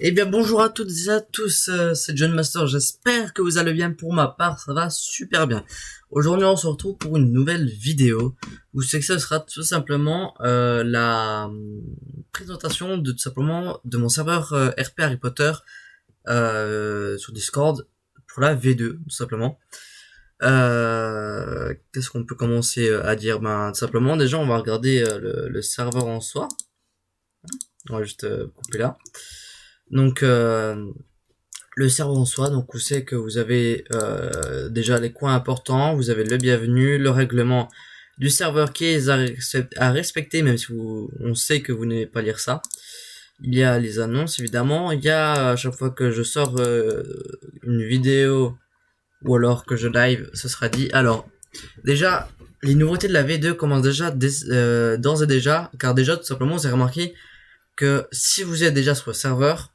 Eh bien bonjour à toutes et à tous, c'est John Master, j'espère que vous allez bien. Pour ma part ça va super bien. Aujourd'hui on se retrouve pour une nouvelle vidéo où c'est que ça sera tout simplement la présentation de tout simplement de mon serveur RP Harry Potter sur Discord pour la V2 tout simplement. Qu'est-ce qu'on peut commencer à dire? Ben tout simplement déjà on va regarder le serveur en soi. On va juste couper là. Donc le serveur en soi, donc vous savez que vous avez déjà les coins importants, vous avez le bienvenu, le règlement du serveur qui est à respecter, même si on sait que vous n'allez pas lire ça. Il y a les annonces évidemment, il y a à chaque fois que je sors une vidéo ou alors que je live, ce sera dit. Alors déjà, les nouveautés de la V2 commencent déjà d'ores et déjà, car déjà tout simplement vous avez remarqué que si vous êtes déjà sur le serveur,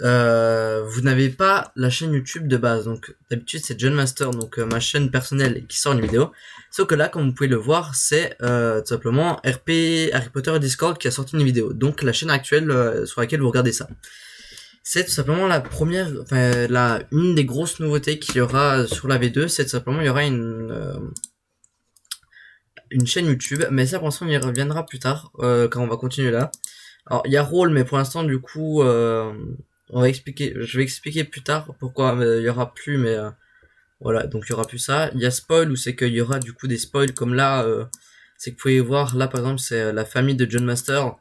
vous n'avez pas la chaîne YouTube de base. Donc d'habitude c'est John Master, donc ma chaîne personnelle qui sort une vidéo. Sauf que là, comme vous pouvez le voir, c'est tout simplement RP Harry Potter et Discord qui a sorti une vidéo. Donc la chaîne actuelle sur laquelle vous regardez ça. C'est tout simplement la première, enfin une des grosses nouveautés qu'il y aura sur la V2, c'est tout simplement il y aura une chaîne YouTube, mais ça pour l'instant on y reviendra plus tard quand on va continuer là. Alors il y a rôle, mais pour l'instant du coup je vais expliquer plus tard pourquoi il y aura plus, mais voilà, donc il y aura plus ça. Il y a spoil, où c'est qu'il y aura du coup des spoils comme là, c'est que vous pouvez voir là par exemple c'est la famille de John Master.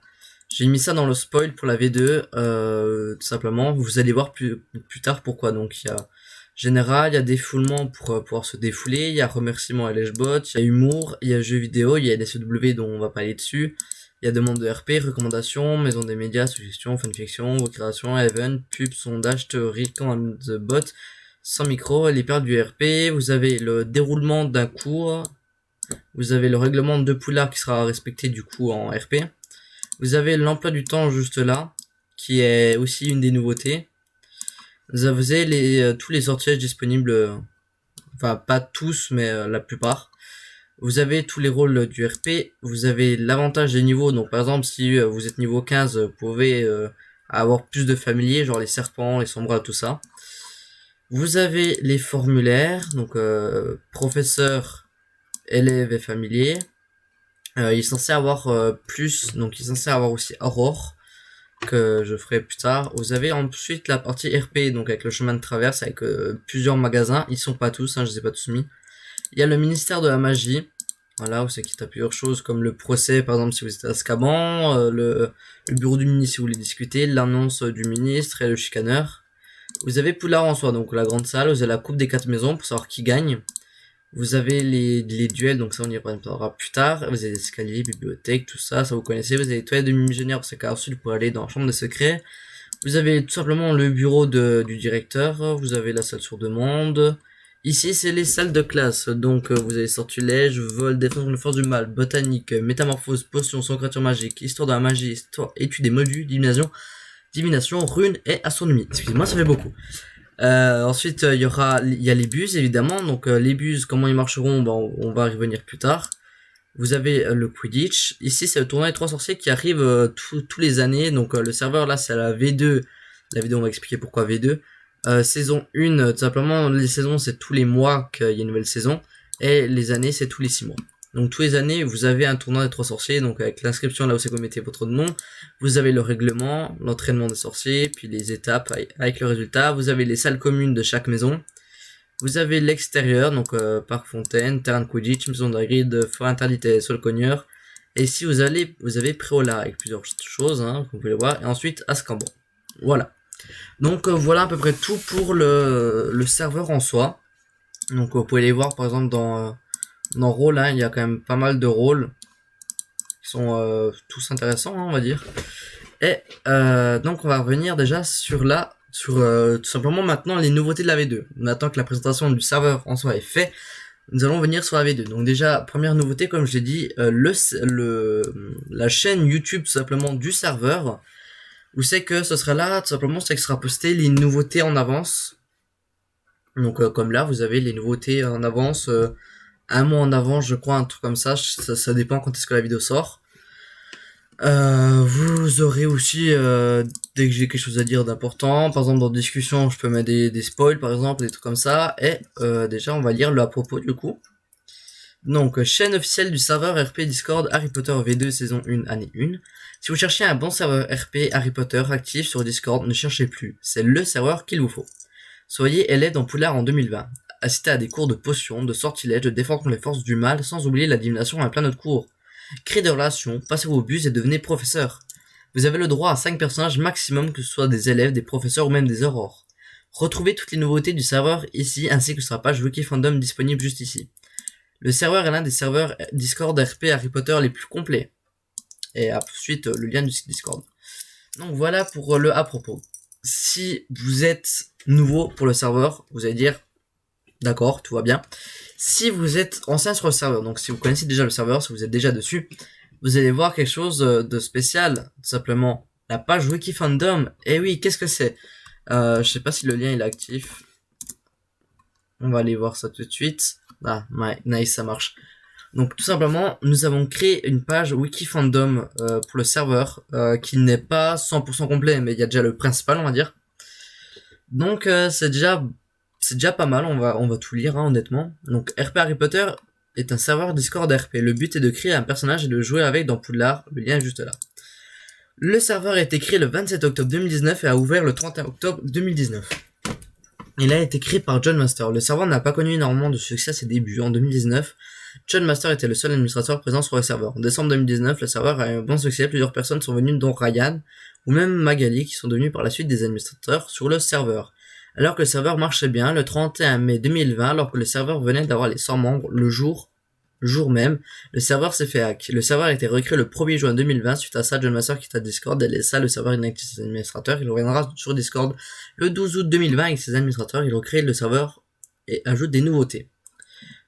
J'ai mis ça dans le spoil pour la V2, tout simplement. Vous allez voir plus tard pourquoi. Donc il y a général, il y a défoulement pour pouvoir se défouler, il y a remerciement à LHbot, il y a humour, il y a jeux vidéo, il y a LSW dont on va parler dessus. Il y a demande de RP, recommandations, maison des médias, suggestions, fanfiction, recréation, event, pub, sondage, théorie, command the bot, sans micro, les pertes du RP. Vous avez le déroulement d'un cours. Vous avez le règlement de Poulard qui sera respecté du coup en RP. Vous avez l'emploi du temps juste là, qui est aussi une des nouveautés. Vous avez tous les sortilèges disponibles, enfin pas tous, mais la plupart. Vous avez tous les rôles du RP, vous avez l'avantage des niveaux, donc par exemple si vous êtes niveau 15, vous pouvez avoir plus de familiers, genre les serpents, les sombras, tout ça. Vous avez les formulaires, donc professeur, élève et familier. Il est censé avoir plus, donc il est censé avoir aussi Aurore, que je ferai plus tard. Vous avez ensuite la partie RP, donc avec le chemin de traverse, avec plusieurs magasins, ils sont pas tous, je les ai pas tous mis. Il y a le ministère de la magie, voilà, où c'est qu'il y a plusieurs choses, comme le procès, par exemple, si vous êtes à Azkaban, le bureau du ministre si vous voulez discuter, l'annonce du ministre et le chicaneur. Vous avez Poulard en soi, donc la grande salle, vous avez la coupe des 4 maisons pour savoir qui gagne. Vous avez les duels, donc ça on y reviendra plus tard. Vous avez les escaliers, bibliothèque, tout ça, ça vous connaissez. Vous avez les toilettes de mimigénieur, c'est car ensuite pour aller dans la chambre des secrets. Vous avez tout simplement le bureau du directeur, vous avez la salle sur demande. Ici c'est les salles de classe, donc vous avez sortilège, vol, défense contre force du mal, botanique, métamorphose, potion, sans créature magique, histoire de la magie, histoire, étude des modules, divination, runes et astronomie. Excusez-moi, ça fait beaucoup. Ensuite, il y a les buses évidemment. Donc les buses, comment ils marcheront, on va y revenir plus tard. Vous avez le Quidditch. Ici, c'est le tournoi des 3 sorciers qui arrive tous les années. Donc le serveur là, c'est la V2. La vidéo, on va expliquer pourquoi V2. Saison 1, tout simplement, les saisons, c'est tous les mois qu'il y a une nouvelle saison. Et les années, c'est tous les 6 mois. Donc tous les années, vous avez un tournoi des 3 sorciers, donc avec l'inscription là où c'est que vous mettez votre nom. Vous avez le règlement, l'entraînement des sorciers, puis les étapes avec le résultat. Vous avez les salles communes de chaque maison. Vous avez l'extérieur, donc parc fontaine, terrain de Quidditch, maison d'Hagrid, forêt interdite et sol cogneur. Et ici vous avez Préola avec plusieurs choses, comme vous pouvez le voir. Et ensuite Azkaban. Voilà. Donc voilà à peu près tout pour le serveur en soi. Donc vous pouvez les voir par exemple dans rôle, il y a quand même pas mal de rôles qui sont tous intéressants, on va dire. Et donc on va revenir déjà sur tout simplement maintenant les nouveautés de la V2. Maintenant que la présentation du serveur en soi est faite, nous allons venir sur la V2. Donc déjà, première nouveauté, comme je l'ai dit, la chaîne YouTube tout simplement du serveur, où c'est que ce sera là, tout simplement, c'est que sera posté les nouveautés en avance. Donc comme là, vous avez les nouveautés en avance, un mois en avance, je crois, un truc comme ça, ça dépend quand est-ce que la vidéo sort. Vous aurez aussi, dès que j'ai quelque chose à dire d'important, par exemple dans discussion, je peux mettre des spoils par exemple, des trucs comme ça, et déjà on va lire le à propos du coup. Donc, chaîne officielle du serveur RP Discord Harry Potter V2 saison 1 année 1. Si vous cherchez un bon serveur RP Harry Potter actif sur Discord, ne cherchez plus, c'est le serveur qu'il vous faut. Soyez élève dans Poudlard en 2020. Assistez à des cours de potions, de sortilèges, de défense contre les forces du mal, sans oublier la divination à plein d'autres cours. Créez des relations, passez vos bus et devenez professeur. Vous avez le droit à 5 personnages maximum, que ce soit des élèves, des professeurs ou même des aurores. Retrouvez toutes les nouveautés du serveur ici, ainsi que sur la page Wiki Fandom disponible juste ici. Le serveur est l'un des serveurs Discord RP Harry Potter les plus complets. Et ensuite, le lien du site Discord. Donc voilà pour le à propos. Si vous êtes nouveau pour le serveur, vous allez dire, d'accord, tout va bien. Si vous êtes ancien sur le serveur, donc si vous connaissez déjà le serveur, si vous êtes déjà dessus, vous allez voir quelque chose de spécial, tout simplement. La page Wiki Fandom. Et oui, qu'est-ce que c'est? Je sais pas si le lien il est actif. On va aller voir ça tout de suite. Ah, nice, ça marche. Donc tout simplement, nous avons créé une page Wiki Fandom pour le serveur qui n'est pas 100% complet, mais il y a déjà le principal, on va dire. Donc c'est déjà pas mal, on va tout lire hein, honnêtement. Donc RP Harry Potter est un serveur Discord RP. Le but est de créer un personnage et de jouer avec dans Poudlard, le lien est juste là. Le serveur a été créé le 27 octobre 2019 et a ouvert le 31 octobre 2019. Il a été créé par John Master. Le serveur n'a pas connu énormément de succès à ses débuts. En 2019, John Master était le seul administrateur présent sur le serveur. En décembre 2019, le serveur a eu un bon succès. Plusieurs personnes sont venues, dont Ryan ou même Magali, qui sont devenus par la suite des administrateurs sur le serveur. Alors que le serveur marchait bien, le 31 mai 2020, alors que le serveur venait d'avoir les 100 membres, le jour même, le serveur s'est fait hack. Le serveur a été recréé le 1er juin 2020. Suite à ça, John Master quitta Discord et laissa le serveur inactif ses administrateurs. Il reviendra sur Discord le 12 août 2020 avec ses administrateurs. Il recrée le serveur et ajoute des nouveautés.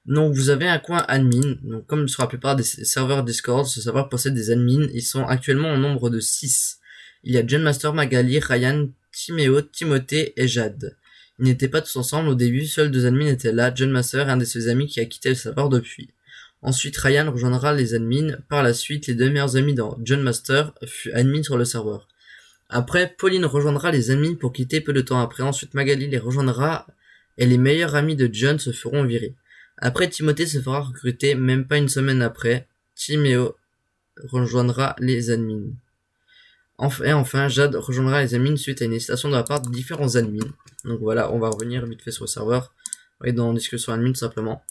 Donc vous avez un coin admin. Donc comme sur la plupart des serveurs Discord, ce serveur possède des admins. Ils sont actuellement au nombre de 6. Il y a John Master, Magali, Ryan, Timéo, Timothée et Jade. Ils n'étaient pas tous ensemble au début, seuls 2 admins étaient là, John Master et un de ses amis qui a quitté le serveur depuis. Ensuite, Ryan rejoindra les admins. Par la suite, les 2 meilleurs amis de John Master furent admins sur le serveur. Après, Pauline rejoindra les admins pour quitter peu de temps après. Ensuite, Magali les rejoindra et les meilleurs amis de John se feront virer. Après, Timothée se fera recruter, même pas une semaine après. Timéo rejoindra les admins. Enfin, Jade rejoindra les admins suite à une hésitation de la part de différents admins. Donc voilà, on va revenir vite fait sur le serveur. Et dans discussion admin tout simplement.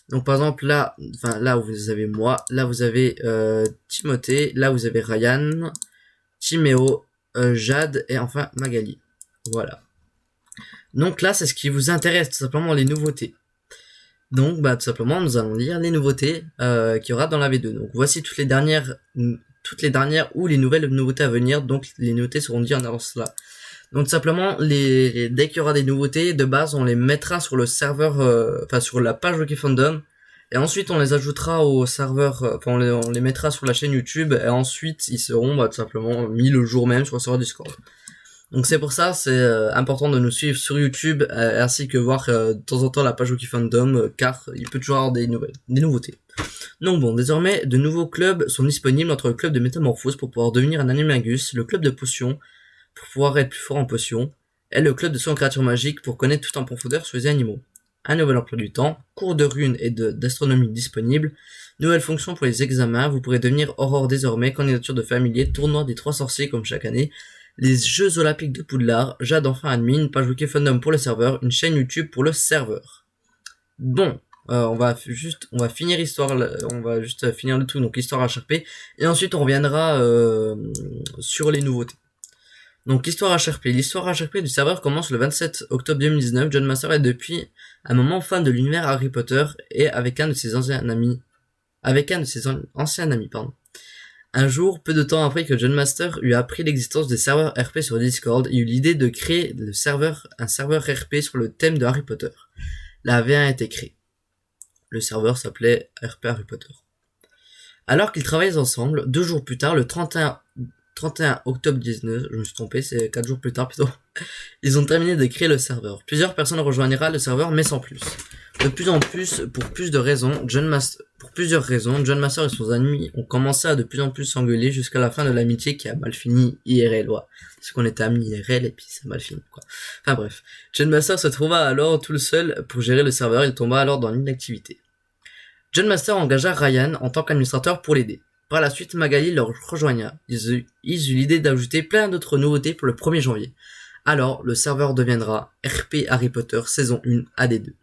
Donc par exemple là vous avez moi, là vous avez Timothée, là vous avez Ryan, Timéo, Jade et enfin Magali. Voilà. Donc là c'est ce qui vous intéresse, tout simplement les nouveautés. Donc tout simplement nous allons lire les nouveautés qu'il y aura dans la V2. Donc voici toutes les dernières ou les nouvelles nouveautés à venir. Donc les nouveautés seront dites en avance là. Donc tout simplement, dès qu'il y aura des nouveautés, de base, on les mettra sur le serveur, sur la page Wiki Fandom, et ensuite on les ajoutera au serveur, on les mettra sur la chaîne YouTube, et ensuite ils seront tout simplement mis le jour même sur le serveur Discord. Donc c'est pour ça, c'est important de nous suivre sur YouTube, ainsi que voir de temps en temps la page Wiki Fandom, car il peut toujours y avoir des nouveautés. Donc bon, désormais, de nouveaux clubs sont disponibles entre le club de métamorphose pour pouvoir devenir un animagus, le club de potions, pour pouvoir être plus fort en potions, et le club de soins en créatures magiques pour connaître tout en profondeur sur les animaux. Un nouvel emploi du temps, cours de runes et d'astronomie disponibles, nouvelles fonctions pour les examens, vous pourrez devenir aurore désormais, candidature de familier, tournoi des 3 sorciers comme chaque année, les Jeux Olympiques de Poudlard, Jade enfin admin, page Wiki Fandom pour le serveur, une chaîne YouTube pour le serveur. Bon, on va finir histoire, on va juste finir le truc, donc histoire HRP, et ensuite on reviendra sur les nouveautés. Donc l'histoire HRP. L'histoire HRP du serveur commence le 27 octobre 2019. John Master est depuis un moment fan de l'univers Harry Potter et avec un de ses anciens amis. Un jour, peu de temps après que John Master eut appris l'existence des serveurs RP sur Discord, il eut l'idée de créer un serveur RP sur le thème de Harry Potter. La V1 a été créée. Le serveur s'appelait RP Harry Potter. Alors qu'ils travaillaient ensemble, 2 jours plus tard, le 31 octobre 19, je me suis trompé, c'est 4 jours plus tard plutôt, ils ont terminé de créer le serveur. Plusieurs personnes rejoindront le serveur, mais sans plus. De plus en plus, pour plusieurs raisons, John Master et ses amis ont commencé à de plus en plus s'engueuler jusqu'à la fin de l'amitié qui a mal fini IRL, ouais. Parce qu'on était amis IRL et puis ça a mal fini, quoi. Enfin bref. John Master se trouva alors tout seul pour gérer le serveur, il tomba alors dans l'inactivité. John Master engagea Ryan en tant qu'administrateur pour l'aider. Par la suite, Magali leur rejoigna. Ils eurent l'idée d'ajouter plein d'autres nouveautés pour le 1er janvier. Alors, le serveur deviendra RP Harry Potter saison 1 AD2.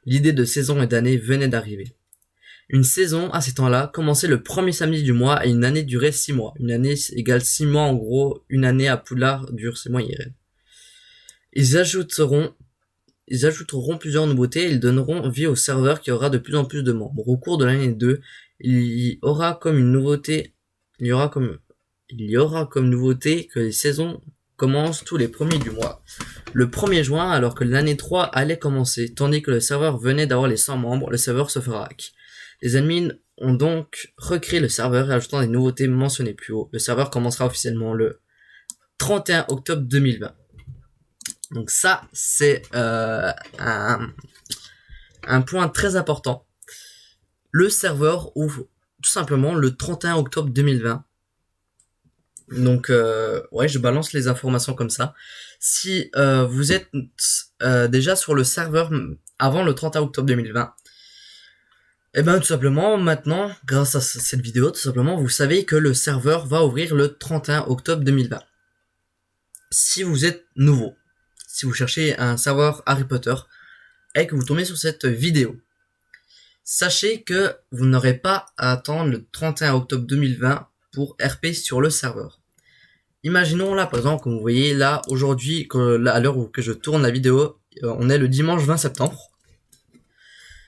L'idée de saison et d'année venait d'arriver. Une saison, à ces temps-là, commençait le premier samedi du mois et une année durait 6 mois. Une année égale 6 mois, en gros, une année à Poudlard dure 6 mois IRL. Ils ajouteront plusieurs nouveautés et ils donneront vie au serveur qui aura de plus en plus de membres. Au cours de l'année 2, il y aura comme nouveauté que les saisons commencent tous les premiers du mois. Le 1er juin, alors que l'année 3 allait commencer, tandis que le serveur venait d'avoir les 100 membres, le serveur se fera hack. Les admins ont donc recréé le serveur et ajoutant des nouveautés mentionnées plus haut. Le serveur commencera officiellement le 31 octobre 2020. Donc ça, c'est un point très important. Le serveur ouvre tout simplement le 31 octobre 2020. Donc ouais, je balance les informations comme ça. Si vous êtes déjà sur le serveur avant le 31 octobre 2020, et ben tout simplement maintenant, grâce à cette vidéo, tout simplement, vous savez que le serveur va ouvrir le 31 octobre 2020. Si vous êtes nouveau, si vous cherchez un serveur Harry Potter et que vous tombez sur cette vidéo, sachez que vous n'aurez pas à attendre le 31 octobre 2020 pour RP sur le serveur. Imaginons là, par exemple, comme vous voyez là, aujourd'hui, à l'heure où je tourne la vidéo, on est le dimanche 20 septembre.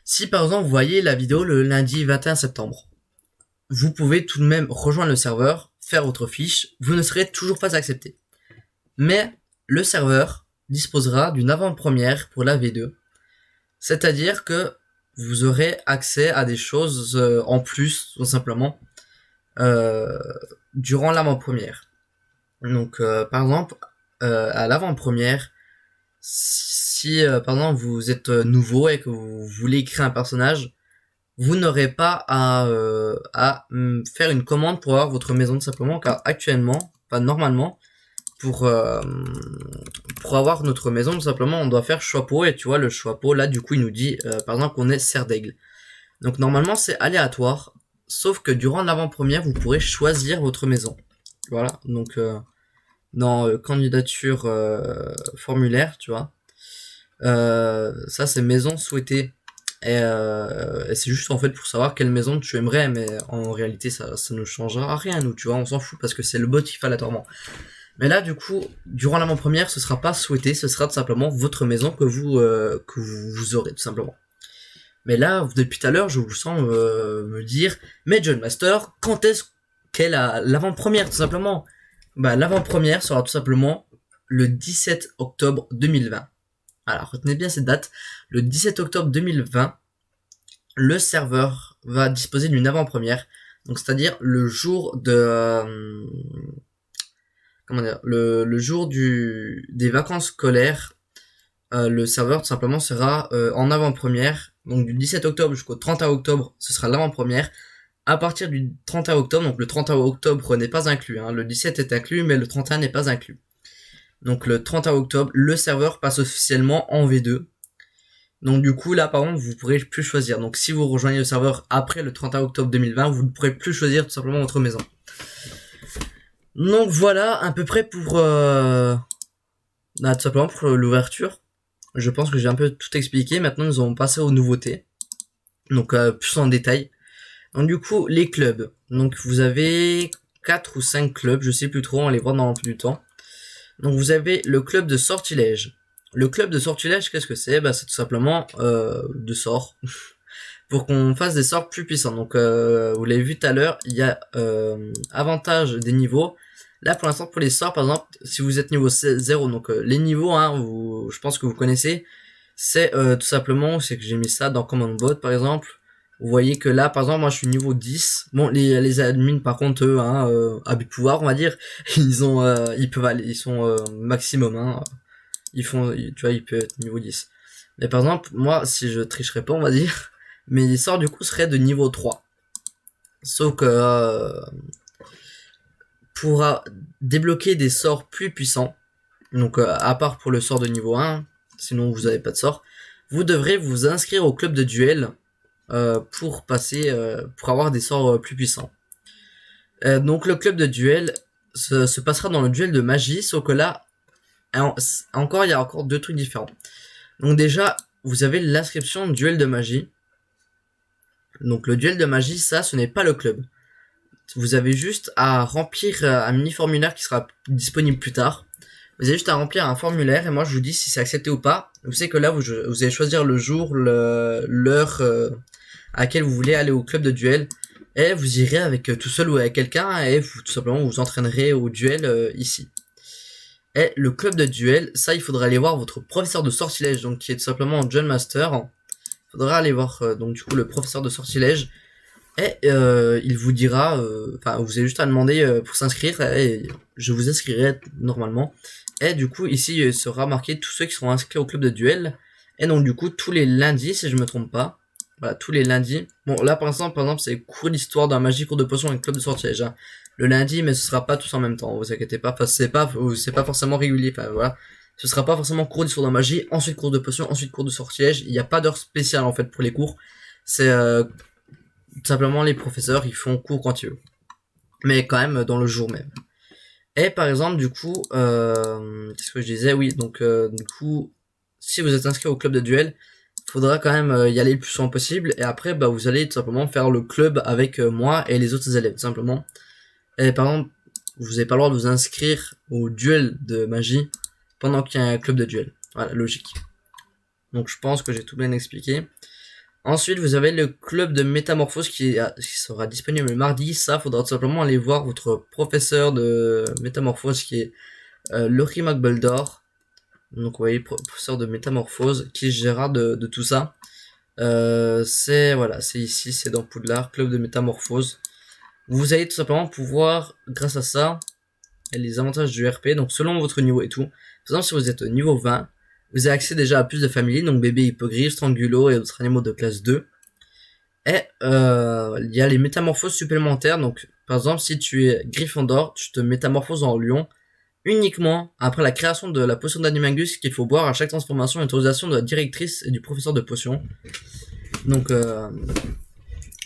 Si par exemple vous voyez la vidéo le lundi 21 septembre, vous pouvez tout de même rejoindre le serveur, faire votre fiche, vous ne serez toujours pas accepté. Mais le serveur disposera d'une avant-première pour la V2. C'est-à-dire que vous aurez accès à des choses en plus, tout simplement, durant l'avant-première. Donc, par exemple, à l'avant-première, si par exemple vous êtes nouveau et que vous voulez créer un personnage, vous n'aurez pas à faire une commande pour avoir votre maison tout simplement, car actuellement, normalement, pour avoir notre maison tout simplement, on doit faire choix pot, et tu vois le choix pot là, du coup il nous dit par exemple qu'on est serre d'aigle. Donc normalement c'est aléatoire, sauf que durant l'avant-première vous pourrez choisir votre maison. Voilà, donc dans candidature formulaire, tu vois, ça c'est maison souhaitée, et c'est juste en fait pour savoir quelle maison tu aimerais, mais en réalité ça ne changera rien, nous, tu vois, on s'en fout parce que c'est le bot qui fait aléatoirement. Mais là, du coup, durant l'avant-première, ce sera pas souhaité, ce sera tout simplement votre maison que vous aurez, tout simplement. Mais là, depuis tout à l'heure, je vous sens me dire, mais John Master, quand est-ce qu'est l'avant-première, tout simplement? Bah, l'avant-première sera tout simplement le 17 octobre 2020. Alors, retenez bien cette date. Le 17 octobre 2020, le serveur va disposer d'une avant-première. Donc, c'est-à-dire le jour de... le jour des vacances scolaires, le serveur tout simplement sera en avant-première. Donc du 17 octobre jusqu'au 31 octobre, ce sera l'avant-première. À partir du 31 octobre, donc le 31 octobre n'est pas inclus, hein, le 17 est inclus, mais le 31 n'est pas inclus. Donc le 31 octobre, le serveur passe officiellement en V2. Donc du coup là par contre vous pourrez plus choisir. Donc si vous rejoignez le serveur après le 31 octobre 2020, vous ne pourrez plus choisir tout simplement votre maison. Donc voilà à peu près pour tout simplement pour l'ouverture. Je pense que j'ai un peu tout expliqué. Maintenant nous allons passer aux nouveautés. Donc plus en détail. Donc du coup les clubs. Donc vous avez 4 ou 5 clubs, je sais plus trop, on les voit dans l'emploi du temps. Donc vous avez le club de sortilège. Le club de sortilège, qu'est-ce que c'est? Bah c'est tout simplement de sorts. Pour qu'on fasse des sorts plus puissants. Donc vous l'avez vu tout à l'heure, il y a avantage des niveaux. Là pour l'instant pour les sorts, par exemple, si vous êtes niveau 0, donc les niveaux, hein, je pense que vous connaissez, c'est tout simplement, c'est que j'ai mis ça dans Command Bot par exemple. Vous voyez que là par exemple moi je suis niveau 10. Bon les admins par contre eux, hein, abus de pouvoir on va dire, ils sont maximum, hein. Tu vois, il peut être niveau 10. Mais par exemple, moi, si je tricherais pas, on va dire, mes sorts du coup seraient de niveau 3. Sauf que pour débloquer des sorts plus puissants, donc à part pour le sort de niveau 1, sinon vous avez pas de sort, vous devrez vous inscrire au club de duel pour passer, pour avoir des sorts plus puissants. Donc le club de duel se passera dans le duel de magie, sauf que là, encore il y a encore deux trucs différents. Donc déjà, vous avez l'inscription duel de magie. Donc le duel de magie, ça, ce n'est pas le club. Vous avez juste à remplir un mini formulaire qui sera disponible plus tard. Vous avez juste à remplir un formulaire et moi je vous dis si c'est accepté ou pas. Vous savez que là vous allez choisir le jour, l'heure à laquelle vous voulez aller au club de duel et vous irez avec tout seul ou avec quelqu'un et vous tout simplement vous entraînerez au duel ici. Et le club de duel, ça il faudra aller voir votre professeur de sortilège donc qui est tout simplement John Master. Il faudra aller voir donc du coup le professeur de sortilège. Et il vous dira, enfin vous avez juste à demander pour s'inscrire et je vous inscrirai normalement. Et du coup ici il sera marqué tous ceux qui seront inscrits au club de duel. Et donc du coup tous les lundis si je me trompe pas, voilà tous les lundis. Bon là par exemple c'est cours d'histoire d'un magie, cours de potion et club de sortilège. Hein. Le lundi mais ce sera pas tous en même temps, vous inquiétez pas, parce que c'est pas forcément régulier. Enfin voilà, ce sera pas forcément cours d'histoire d'un magie, ensuite cours de potion, ensuite cours de sortilège. Il n'y a pas d'heure spéciale en fait pour les cours. C'est tout simplement les professeurs ils font cours quand ils veulent, mais quand même dans le jour même. Et par exemple du coup qu'est-ce que je disais, oui donc du coup si vous êtes inscrit au club de duel il faudra quand même y aller le plus souvent possible et après bah vous allez tout simplement faire le club avec moi et les autres élèves tout simplement. Et par exemple vous n'avez pas le droit de vous inscrire au duel de magie pendant qu'il y a un club de duel, voilà, logique. Donc je pense que j'ai tout bien expliqué. Ensuite, vous avez le club de métamorphose qui sera disponible le mardi. Ça, faudra tout simplement aller voir votre professeur de métamorphose qui est Laurie McBuldor. Donc, vous voyez, professeur de métamorphose qui gérera de tout ça. C'est ici, c'est dans Poudlard, club de métamorphose. Vous allez tout simplement pouvoir, grâce à ça, et les avantages du RP, donc selon votre niveau et tout. Par exemple, si vous êtes au niveau 20, vous avez accès déjà à plus de familles, donc bébé hippogriffe, strangulo et d'autres animaux de classe 2. Et il y a les métamorphoses supplémentaires, donc par exemple si tu es Gryffondor, tu te métamorphoses en lion uniquement après la création de la potion d'Animagus qu'il faut boire à chaque transformation et autorisation de la directrice et du professeur de potions. Donc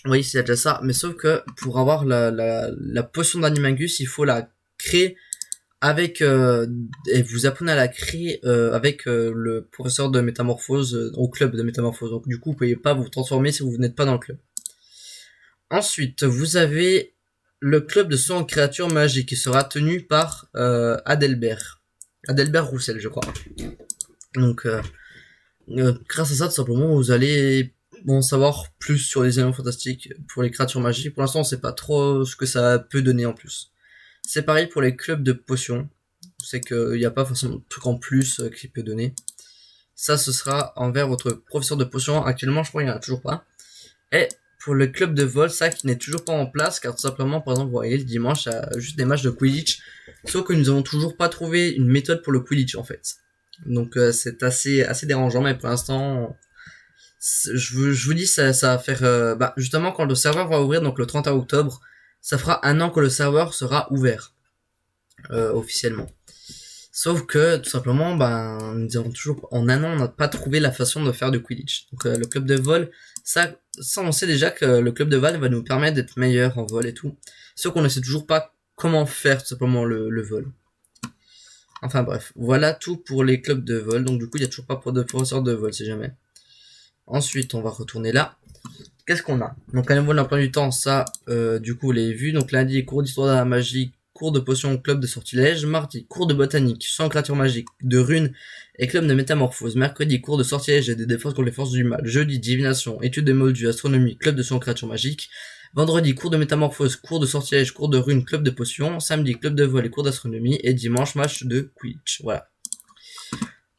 oui c'est déjà ça, mais sauf que pour avoir la potion d'Animagus il faut la créer avec et vous apprenez à la créer avec le professeur de métamorphose au club de métamorphose. Donc du coup, vous pouvez pas vous transformer si vous n'êtes pas dans le club. Ensuite, vous avez le club de son créature magique qui sera tenu par Adelbert Roussel, je crois. Donc grâce à ça, tout simplement, vous allez savoir plus sur les éléments fantastiques pour les créatures magiques. Pour l'instant, on sait pas trop ce que ça peut donner en plus. C'est pareil pour les clubs de potions. C'est qu'il n'y a pas forcément de truc en plus qu'il peut donner. Ça, ce sera envers votre professeur de potions. Actuellement, je crois qu'il n'y en a toujours pas. Et pour le club de vol, ça qui n'est toujours pas en place, car tout simplement, par exemple, vous voyez, le dimanche, il y a juste des matchs de Quidditch. Sauf que nous n'avons toujours pas trouvé une méthode pour le Quidditch, en fait. Donc, c'est assez dérangeant, mais pour l'instant, je vous dis, ça va faire... justement, quand le serveur va ouvrir, donc le 31 octobre, ça fera un an que le serveur sera ouvert officiellement. Sauf que tout simplement, nous avons toujours en un an, on n'a pas trouvé la façon de faire du Quidditch. Donc le club de vol, ça on sait déjà que le club de vol va nous permettre d'être meilleur en vol et tout. Sauf qu'on ne sait toujours pas comment faire tout simplement le vol. Enfin bref, voilà tout pour les clubs de vol. Donc du coup, il n'y a toujours pas de professeur de vol, si jamais. Ensuite, on va retourner là. Qu'est-ce qu'on a? Donc à nouveau d'un point du temps, ça du coup vous l'avez vu. Donc lundi, cours d'histoire de la magie, cours de potions, club de sortilège. Mardi, cours de botanique, sans créature magique, de runes et club de métamorphose. Mercredi, cours de sortilège et de défense contre les forces du mal. Jeudi, divination, études de moldus, astronomie, club de sans créature magique. Vendredi, cours de métamorphose, cours de sortilège, cours de runes, club de potions. Samedi, club de vol et cours d'astronomie. Et dimanche, match de Quidditch. Voilà.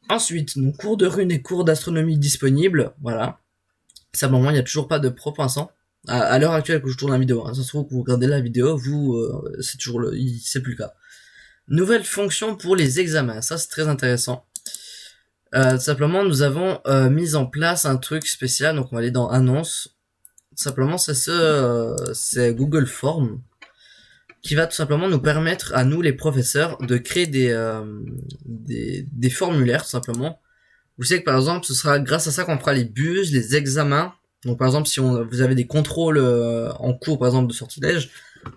Ensuite, donc cours de runes et cours d'astronomie disponibles. Voilà. Simplement, il n'y a toujours pas de pro pour l'instant. À l'heure actuelle que je tourne la vidéo, hein. Ça se trouve que vous regardez la vidéo, c'est toujours c'est plus le cas. Nouvelle fonction pour les examens, ça c'est très intéressant. Tout simplement, nous avons mis en place un truc spécial. Donc, on va aller dans Annonces. Tout simplement, c'est Google Form qui va tout simplement nous permettre à nous, les professeurs, de créer des formulaires, tout simplement. Vous savez que par exemple, ce sera grâce à ça qu'on fera les bus, les examens. Donc, par exemple, si vous avez des contrôles en cours, par exemple, de sortilège,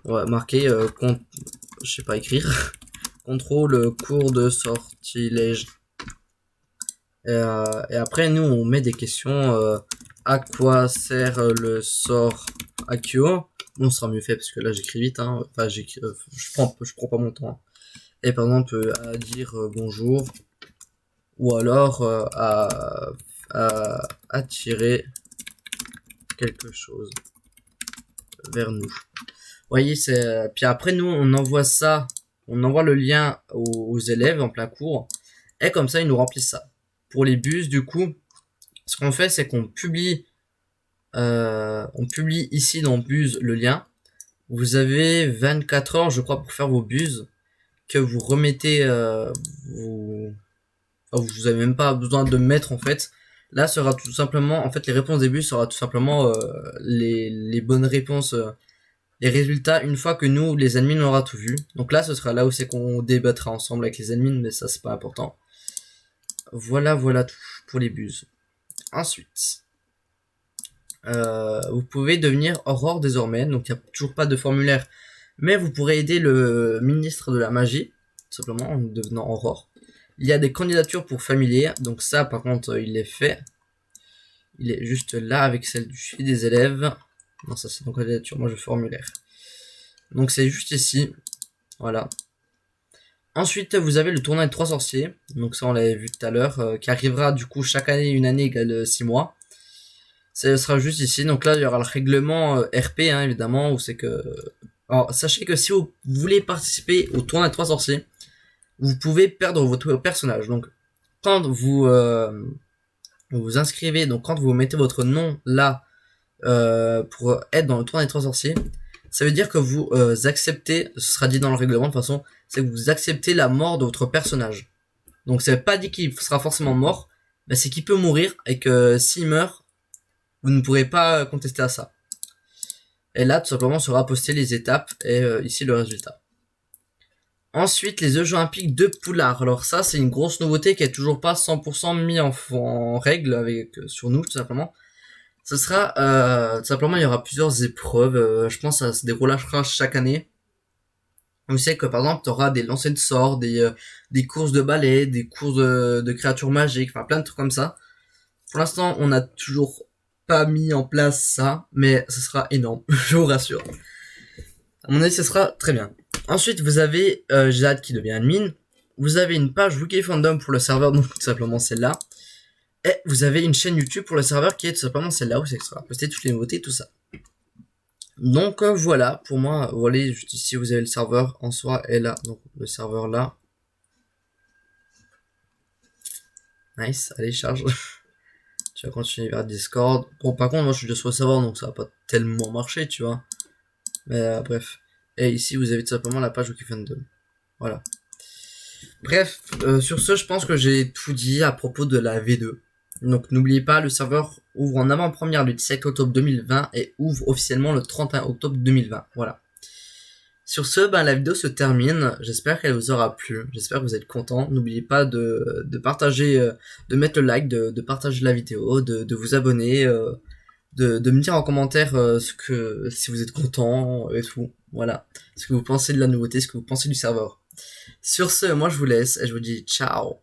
on va marquer, je sais pas écrire, contrôle cours de sortilège. Et après, nous, on met des questions. À quoi sert le sort Accio? Bon, ce sera mieux fait parce que là, j'écris vite. Hein. Enfin, je prends pas mon temps. Hein. Et par exemple, à dire bonjour, ou alors à attirer quelque chose vers nous. Vous voyez, c'est. Puis après, nous, on envoie ça, on envoie le lien aux élèves en plein cours, et comme ça, ils nous remplissent ça. Pour les bus, du coup, ce qu'on fait, c'est qu'on publie ici dans Buzz le lien. Vous avez 24 heures, je crois, pour faire vos bus que vous remettez. Vous avez même pas besoin de mettre en fait. Là sera tout simplement, en fait, les réponses des bus sera tout simplement les bonnes réponses, les résultats une fois que nous, les admins, on aura tout vu. Donc là, ce sera là où c'est qu'on débattra ensemble avec les admins, mais ça c'est pas important. Voilà tout pour les bus. Ensuite. Vous pouvez devenir Aurore désormais, donc il n'y a toujours pas de formulaire, mais vous pourrez aider le ministre de la magie, tout simplement en devenant Aurore. Il y a des candidatures pour familier, donc ça par contre il est fait. Il est juste là avec celle du suivi des élèves. Non, ça c'est une candidature, moi je formulaire. Donc c'est juste ici, voilà. Ensuite vous avez le tournoi des 3 sorciers, donc ça on l'avait vu tout à l'heure, qui arrivera du coup chaque année, une année égale 6 mois. Ça sera juste ici. Donc là, il y aura le règlement RP, hein, évidemment, où c'est que... Alors, sachez que si vous voulez participer au tournoi des 3 sorciers, vous pouvez perdre votre personnage. Donc, quand vous inscrivez, donc quand vous mettez votre nom là, pour être dans le tournoi des 3 sorciers, ça veut dire que vous acceptez, ce sera dit dans le règlement de toute façon, c'est que vous acceptez la mort de votre personnage. Donc, ça veut pas dire qu'il sera forcément mort, mais c'est qu'il peut mourir, et que s'il meurt, vous ne pourrez pas contester à ça. Et là, tout simplement, sera posté les étapes et ici le résultat. Ensuite, les Jeux olympiques de Poulard. Alors ça, c'est une grosse nouveauté qui est toujours pas 100% mis en règle avec sur nous, tout simplement. Ce sera, tout simplement, il y aura plusieurs épreuves. Je pense que ça se déroulera chaque année. On sait que, par exemple, tu auras des lancers de sorts, des courses de ballet, des courses de créatures magiques, enfin plein de trucs comme ça. Pour l'instant, on a toujours pas mis en place ça, mais ce sera énorme, je vous rassure. À mon avis, ce sera très bien. Ensuite, vous avez Jade qui devient admin. Vous avez une page Wiki Fandom pour le serveur, donc tout simplement celle-là. Et vous avez une chaîne YouTube pour le serveur qui est tout simplement celle-là où c'est que sera posté toutes les nouveautés, tout ça. Donc voilà, pour moi, voilà, juste ici vous avez le serveur en soi et là, donc le serveur là. Nice, allez charge. Tu vas continuer vers Discord. Bon, par contre, moi je suis déjà sur le serveur donc ça va pas tellement marcher, tu vois. Mais bref. Et ici vous avez tout simplement la page Wikifandom. Voilà. Bref, sur ce, je pense que j'ai tout dit à propos de la V2. Donc n'oubliez pas, le serveur ouvre en avant-première le 17 octobre 2020 et ouvre officiellement le 31 octobre 2020. Voilà. Sur ce, la vidéo se termine. J'espère qu'elle vous aura plu. J'espère que vous êtes contents. N'oubliez pas de partager, de mettre le like, de partager la vidéo, de vous abonner, de me dire en commentaire si vous êtes content et tout. Voilà. Ce que vous pensez de la nouveauté, ce que vous pensez du serveur. Sur ce, moi je vous laisse et je vous dis ciao.